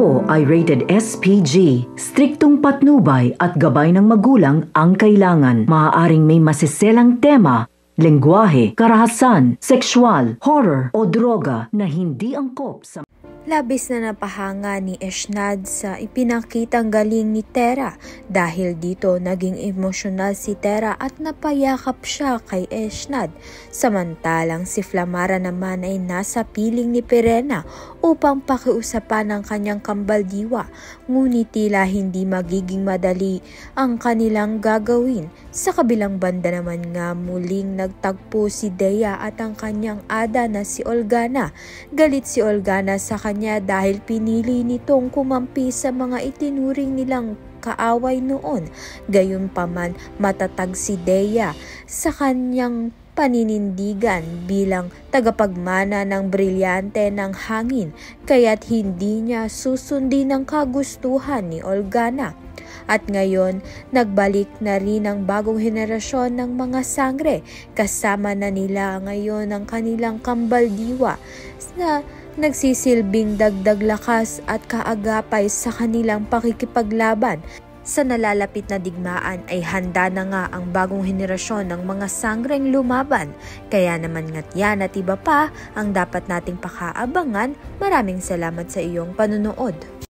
Ito ay rated SPG. Striktong patnubay at gabay ng magulang ang kailangan. Maaaring may masiselang tema, lengguwahe, karahasan, sexual, horror o droga na hindi angkop sa... Labis na napahanga ni Eshnad sa ipinakitang galing ni Tera dahil dito naging emosyonal si Tera at napayakap siya kay Eshnad. Samantalang si Flamara naman ay nasa piling ni Pirena upang pakiusapan ang kanyang kambal diwa, ngunit tila hindi magiging madali ang kanilang gagawin. Sa kabilang banda naman nga muling nagtagpo si Dea at ang kanyang ada na si Olgana. Galit si Olgana sa kanya dahil pinili nitong kumampi sa mga itinuring nilang kaaway noon. Gayunpaman matatag si Dea sa kanyang paninindigan bilang tagapagmana ng brilyante ng hangin, kaya't hindi niya susundin ang kagustuhan ni Olgana. At ngayon, nagbalik na rin ang bagong henerasyon ng mga sangre. Kasama na nila ngayon ang kanilang kambal diwa na nagsisilbing dagdag lakas at kaagapay sa kanilang pakikipaglaban. Sa nalalapit na digmaan ay handa na nga ang bagong henerasyon ng mga sangreng lumaban. Kaya naman nga't yan at iba pa ang dapat nating pakaabangan. Maraming salamat sa iyong panunood.